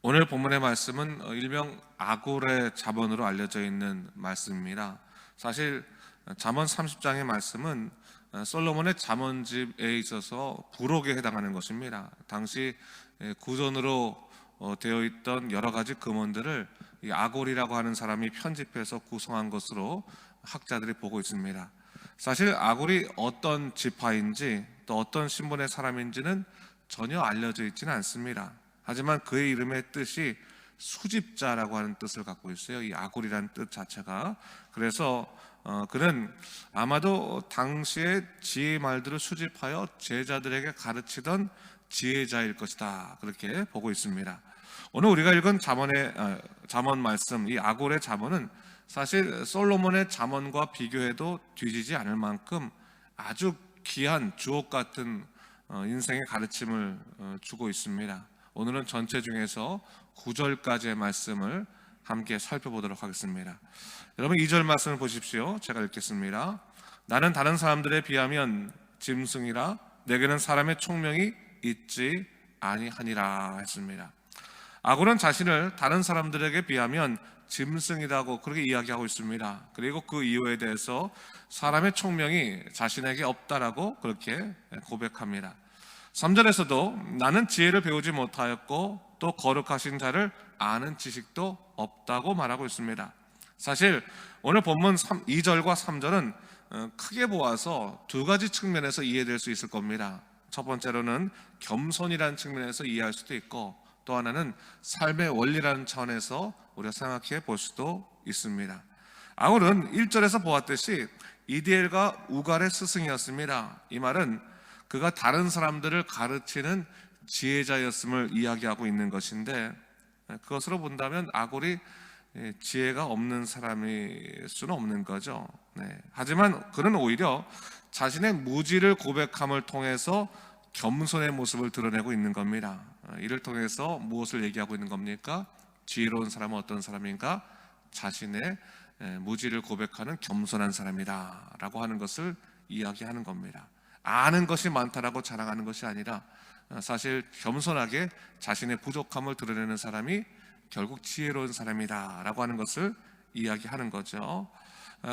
오늘 본문의 말씀은 일명 아골의 잠언으로 알려져 있는 말씀입니다. 사실 잠언 30장의 말씀은 솔로몬의 잠언집에 있어서 부록에 해당하는 것입니다. 당시 구전으로 되어 있던 여러 가지 금원들을 이 아골이라고 하는 사람이 편집해서 구성한 것으로 학자들이 보고 있습니다. 사실 아골이 어떤 지파인지 또 어떤 신분의 사람인지는 전혀 알려져 있지는 않습니다. 하지만 그의 이름의 뜻이 수집자라고 하는 뜻을 갖고 있어요. 이 아골이라는 뜻 자체가. 그래서 그는 아마도 당시의 지혜 말들을 수집하여 제자들에게 가르치던 지혜자일 것이다, 그렇게 보고 있습니다. 오늘 우리가 읽은 잠언 말씀, 이 아골의 잠언은 사실 솔로몬의 잠언과 비교해도 뒤지지 않을 만큼 아주 귀한 주옥 같은 인생의 가르침을 주고 있습니다. 오늘은 전체 중에서 9절까지의 말씀을 함께 살펴보도록 하겠습니다. 여러분 2절 말씀을 보십시오. 제가 읽겠습니다. 나는 다른 사람들에 비하면 짐승이라 내게는 사람의 총명이 있지 아니하니라 했습니다. 아골은 자신을 다른 사람들에게 비하면 짐승이라고 그렇게 이야기하고 있습니다. 그리고 그 이유에 대해서 사람의 총명이 자신에게 없다라고 그렇게 고백합니다. 3절에서도 나는 지혜를 배우지 못하였고 또 거룩하신 자를 아는 지식도 없다고 말하고 있습니다. 사실 오늘 본문 2절과 3절은 크게 보아서 두 가지 측면에서 이해될 수 있을 겁니다. 첫 번째로는 겸손이라는 측면에서 이해할 수도 있고, 또 하나는 삶의 원리라는 차원에서 우리가 생각해 볼 수도 있습니다. 아골은 1절에서 보았듯이 이디엘과 우갈의 스승이었습니다. 이 말은 그가 다른 사람들을 가르치는 지혜자였음을 이야기하고 있는 것인데, 그것으로 본다면 아골이 지혜가 없는 사람일 수는 없는 거죠. 하지만 그는 오히려 자신의 무지를 고백함을 통해서 겸손의 모습을 드러내고 있는 겁니다. 이를 통해서 무엇을 얘기하고 있는 겁니까? 지혜로운 사람은 어떤 사람인가? 자신의 무지를 고백하는 겸손한 사람이다 라고 하는 것을 이야기하는 겁니다. 아는 것이 많다라고 자랑하는 것이 아니라 사실 겸손하게 자신의 부족함을 드러내는 사람이 결국 지혜로운 사람이다 라고 하는 것을 이야기하는 거죠.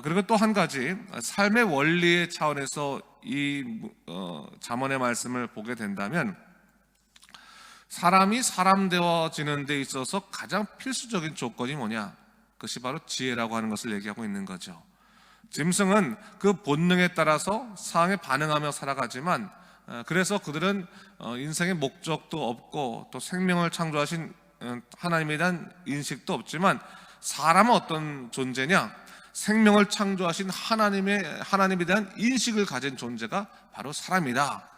그리고 또 한 가지, 삶의 원리의 차원에서 이 잠언의 말씀을 보게 된다면, 사람이 사람 되어지는 데 있어서 가장 필수적인 조건이 뭐냐? 그것이 바로 지혜라고 하는 것을 얘기하고 있는 거죠. 짐승은 그 본능에 따라서 상황에 반응하며 살아가지만, 그래서 그들은 인생의 목적도 없고 또 생명을 창조하신 하나님에 대한 인식도 없지만, 사람은 어떤 존재냐? 생명을 창조하신 하나님에 대한 인식을 가진 존재가 바로 사람이다.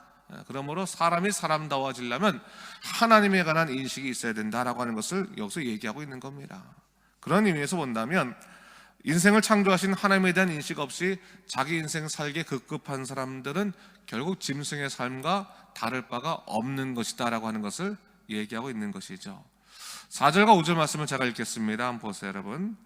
그러므로 사람이 사람다워지려면 하나님에 관한 인식이 있어야 된다라고 하는 것을 여기서 얘기하고 있는 겁니다. 그런 의미에서 본다면 인생을 창조하신 하나님에 대한 인식 없이 자기 인생 살기에 급급한 사람들은 결국 짐승의 삶과 다를 바가 없는 것이다 라고 하는 것을 얘기하고 있는 것이죠. 4절과 5절 말씀을 제가 읽겠습니다. 한번 보세요, 여러분.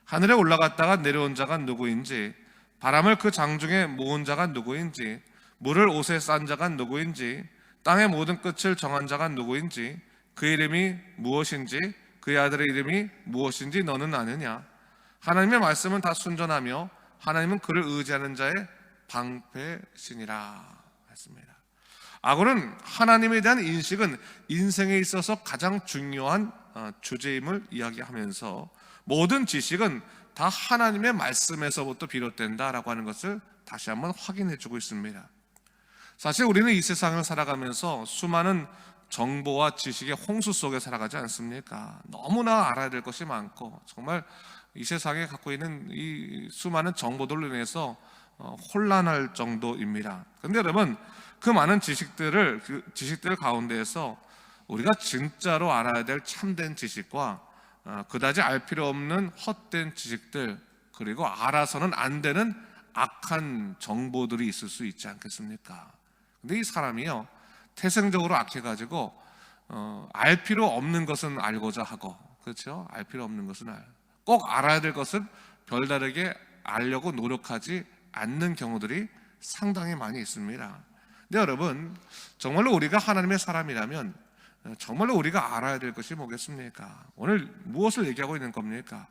하늘에 올라갔다가 내려온 자가 누구인지, 바람을 그 장중에 모은 자가 누구인지, 물을 옷에 싼 자가 누구인지, 땅의 모든 끝을 정한 자가 누구인지, 그 이름이 무엇인지, 그의 아들의 이름이 무엇인지 너는 아느냐? 하나님의 말씀은 다 순전하며 하나님은 그를 의지하는 자의 방패시니라 했습니다. 아골은 하나님에 대한 인식은 인생에 있어서 가장 중요한 주제임을 이야기하면서 모든 지식은 다 하나님의 말씀에서부터 비롯된다라고 하는 것을 다시 한번 확인해 주고 있습니다. 사실 우리는 이 세상을 살아가면서 수많은 정보와 지식의 홍수 속에 살아가지 않습니까? 너무나 알아야 될 것이 많고, 정말 이 세상에 갖고 있는 이 수많은 정보들로 인해서 혼란할 정도입니다. 그런데 여러분, 그 많은 지식들 가운데에서 우리가 진짜로 알아야 될 참된 지식과 그다지 알 필요 없는 헛된 지식들, 그리고 알아서는 안 되는 악한 정보들이 있을 수 있지 않겠습니까? 근데 이 사람이요, 태생적으로 악해가지고 알 필요 없는 것은 알고자 하고, 그렇죠? 알 필요 없는 것은 꼭 알아야 될 것은 별다르게 알려고 노력하지 않는 경우들이 상당히 많이 있습니다. 근데 여러분, 정말로 우리가 하나님의 사람이라면 정말로 우리가 알아야 될 것이 뭐겠습니까? 오늘 무엇을 얘기하고 있는 겁니까?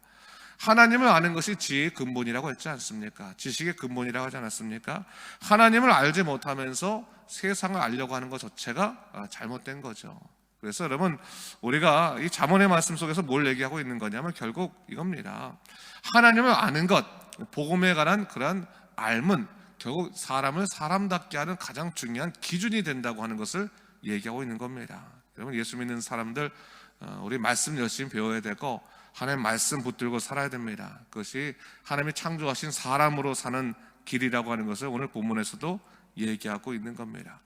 하나님을 아는 것이 지혜의 근본이라고 했지 않습니까? 지식의 근본이라고 하지 않았습니까? 하나님을 알지 못하면서 세상을 알려고 하는 것 자체가 잘못된 거죠. 그래서 여러분, 우리가 이 잠언의 말씀 속에서 뭘 얘기하고 있는 거냐면 결국 이겁니다. 하나님을 아는 것, 복음에 관한 그러한 알문, 결국 사람을 사람답게 하는 가장 중요한 기준이 된다고 하는 것을 얘기하고 있는 겁니다. 여러분, 예수 믿는 사람들, 우리 말씀 열심히 배워야 되고 하나님 말씀 붙들고 살아야 됩니다. 그것이 하나님이 창조하신 사람으로 사는 길이라고 하는 것을 오늘 본문에서도 얘기하고 있는 겁니다.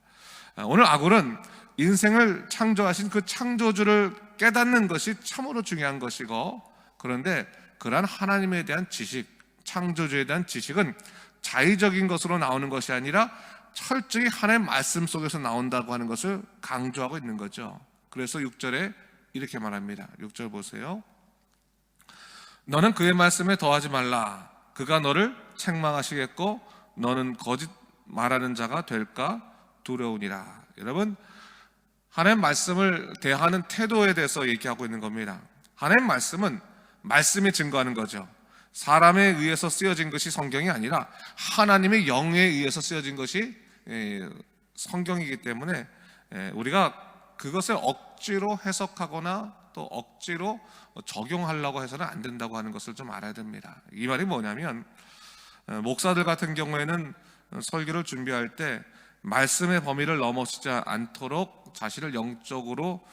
오늘 아굴은 인생을 창조하신 그 창조주를 깨닫는 것이 참으로 중요한 것이고, 그런데 그러한 하나님에 대한 지식, 창조주에 대한 지식은 자의적인 것으로 나오는 것이 아니라 철저히 하나님 말씀 속에서 나온다고 하는 것을 강조하고 있는 거죠. 그래서 6절에 이렇게 말합니다. 6절 보세요. 너는 그의 말씀에 더하지 말라. 그가 너를 책망하시겠고 너는 거짓 말하는 자가 될까 두려우니라. 여러분, 하나님 말씀을 대하는 태도에 대해서 얘기하고 있는 겁니다. 하나님 말씀은 말씀이 증거하는 거죠. 사람에 의해서 쓰여진 것이 성경이 아니라 하나님의 영에 의해서 쓰여진 것이 성경이기 때문에 우리가 그것을 억지로 해석하거나 또 억지로 적용하려고 해서는 안 된다고 하는 것을 좀 알아야 됩니다. 이 말이 뭐냐면, 목사들 같은 경우에는 설교를 준비할 때 말씀의 범위를 넘어서지 않도록 자신을 영적으로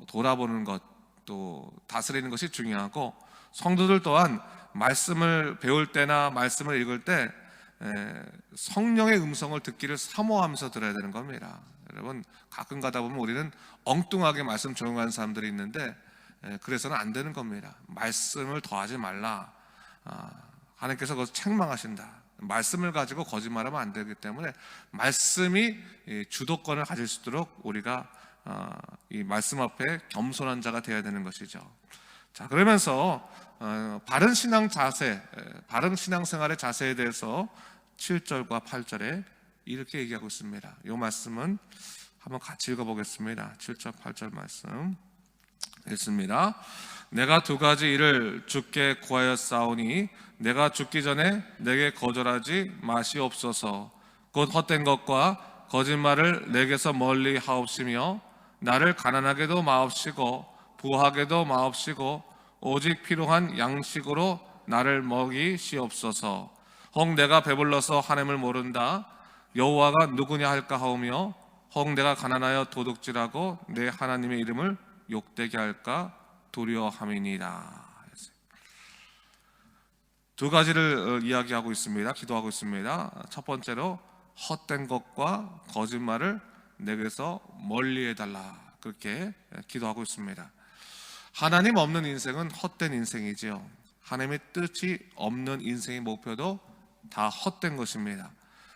돌아보는 것, 또 다스리는 것이 중요하고, 성도들 또한 말씀을 배울 때나 말씀을 읽을 때 성령의 음성을 듣기를 사모하면서 들어야 되는 겁니다. 여러분, 가끔 가다 보면 우리는 엉뚱하게 말씀 적용하는 사람들이 있는데 그래서는 안 되는 겁니다. 말씀을 더하지 말라. 하나님께서 그것을 책망하신다. 말씀을 가지고 거짓말하면 안 되기 때문에 말씀이 주도권을 가질 수 있도록 우리가 이 말씀 앞에 겸손한 자가 되어야 되는 것이죠. 자, 그러면서 바른 신앙 자세, 바른 신앙생활의 자세에 대해서 7절과 8절에 이렇게 얘기하고 있습니다. 이 말씀은 한번 같이 읽어보겠습니다. 7절 8절 말씀 읽습니다. 내가 두 가지 일을 주께 구하였사오니 내가 죽기 전에 내게 거절하지 마시옵소서. 곧 헛된 것과 거짓말을 내게서 멀리 하옵시며 나를 가난하게도 마옵시고 부하게도 마옵시고 오직 필요한 양식으로 나를 먹이시옵소서. 혹 내가 배불러서 하나님을 모른다 여호와가 누구냐 할까 하오며 혹 내가 가난하여 도둑질하고 내 하나님의 이름을 욕되게 할까 두려워함이니라. 두 가지를 이야기하고 있습니다. 기도하고 있습니다. 첫 번째로 헛된 것과 거짓말을 내게서 멀리 해달라, 그렇게 기도하고 있습니다. 하나님 없는 인생은 헛된 인생이지요. 하나님의 뜻이 없는 인생의 목표도 다 헛된 것입니다.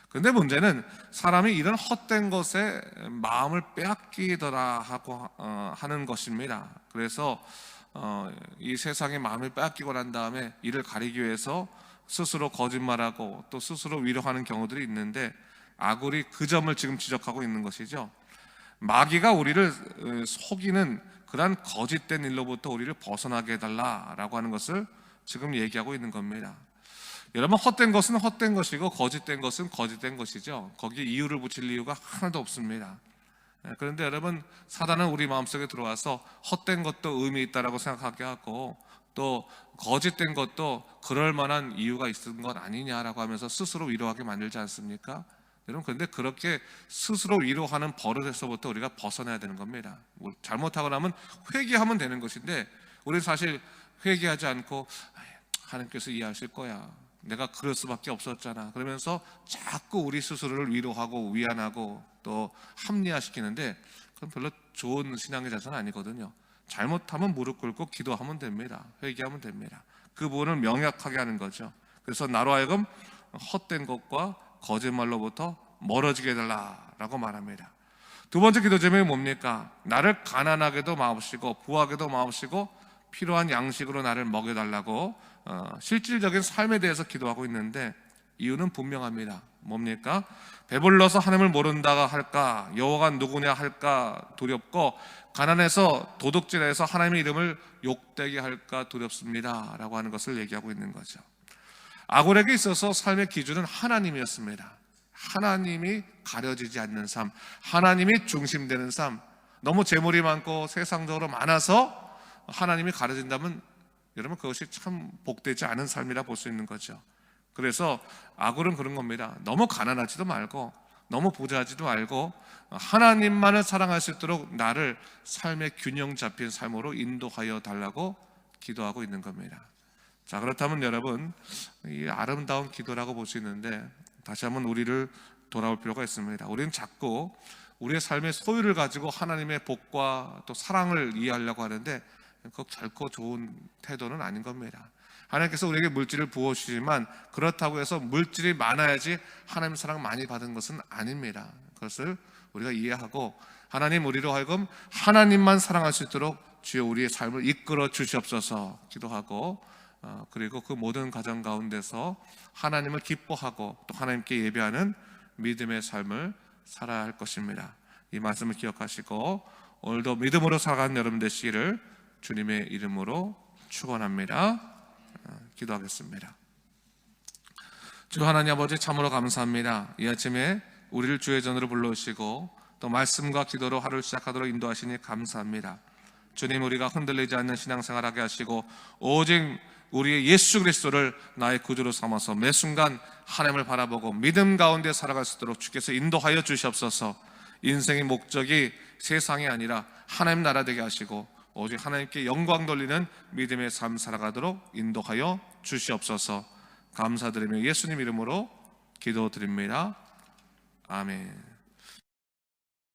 그런데 문제는 사람이 이런 헛된 것에 마음을 빼앗기더라 하고 하는 것입니다. 그래서 이 세상에 마음을 빼앗기고 난 다음에 이를 가리기 위해서 스스로 거짓말하고 또 스스로 위로하는 경우들이 있는데, 아굴이 그 점을 지금 지적하고 있는 것이죠. 마귀가 우리를 속이는 그러한 거짓된 일로부터 우리를 벗어나게 해달라라고 하는 것을 지금 얘기하고 있는 겁니다. 여러분, 헛된 것은 헛된 것이고 거짓된 것은 거짓된 것이죠. 거기에 이유를 붙일 이유가 하나도 없습니다. 그런데 여러분, 사단은 우리 마음속에 들어와서 헛된 것도 의미 있다라고 생각하게 하고 또 거짓된 것도 그럴 만한 이유가 있는 것 아니냐라고 하면서 스스로 위로하게 만들지 않습니까? 여러분, 그런데 그렇게 스스로 위로하는 버릇에서부터 우리가 벗어나야 되는 겁니다. 잘못하고 나면 회개하면 되는 것인데 우리는 사실 회개하지 않고 하나님께서 이해하실 거야, 내가 그럴 수밖에 없었잖아, 그러면서 자꾸 우리 스스로를 위로하고 위안하고 또 합리화시키는데 그건 별로 좋은 신앙의 자세는 아니거든요. 잘못하면 무릎 꿇고 기도하면 됩니다. 회개하면 됩니다. 그 부분을 명확하게 하는 거죠. 그래서 나로 하여금 헛된 것과 거짓말로부터 멀어지게 해달라라고 말합니다. 두 번째 기도 제목이 뭡니까? 나를 가난하게도 마옵시고 부하게도 마옵시고 필요한 양식으로 나를 먹여달라고 실질적인 삶에 대해서 기도하고 있는데, 이유는 분명합니다. 뭡니까? 배불러서 하나님을 모른다가 할까, 여호와가 누구냐 할까 두렵고, 가난해서 도둑질해서 하나님의 이름을 욕되게 할까 두렵습니다 라고 하는 것을 얘기하고 있는 거죠. 아굴에게 있어서 삶의 기준은 하나님이었습니다. 하나님이 가려지지 않는 삶, 하나님이 중심되는 삶. 너무 재물이 많고 세상적으로 많아서 하나님이 가려진다면 여러분 그것이 참 복되지 않은 삶이라 볼 수 있는 거죠. 그래서 아굴은 그런 겁니다. 너무 가난하지도 말고 너무 부자하지도 말고 하나님만을 사랑할 수 있도록 나를 삶의 균형 잡힌 삶으로 인도하여 달라고 기도하고 있는 겁니다. 자, 그렇다면 여러분, 이 아름다운 기도라고 볼 수 있는데 다시 한번 우리를 돌아올 필요가 있습니다. 우리는 자꾸 우리의 삶의 소유를 가지고 하나님의 복과 또 사랑을 이해하려고 하는데 그거 결코 좋은 태도는 아닌 겁니다. 하나님께서 우리에게 물질을 부어주시지만 그렇다고 해서 물질이 많아야지 하나님 사랑 많이 받은 것은 아닙니다. 그것을 우리가 이해하고 하나님 우리로 하여금 하나님만 사랑할 수 있도록 주여 우리의 삶을 이끌어 주시옵소서 기도하고 그리고 그 모든 가정 가운데서 하나님을 기뻐하고 또 하나님께 예배하는 믿음의 삶을 살아야 할 것입니다. 이 말씀을 기억하시고 오늘도 믿음으로 살아가는 여러분 되시기를 주님의 이름으로 축원합니다. 기도하겠습니다. 주 하나님 아버지 참으로 감사합니다. 이 아침에 우리를 주의 전으로 불러오시고 또 말씀과 기도로 하루를 시작하도록 인도하시니 감사합니다. 주님, 우리가 흔들리지 않는 신앙생활하게 하시고 오직 우리의 예수 그리스도를 나의 구주로 삼아서 매 순간 하나님을 바라보고 믿음 가운데 살아갈 수 있도록 주께서 인도하여 주시옵소서. 인생의 목적이 세상이 아니라 하나님 나라 되게 하시고 오직 하나님께 영광 돌리는 믿음의 삶 살아가도록 인도하여 주시옵소서. 감사드리며 예수님 이름으로 기도드립니다. 아멘.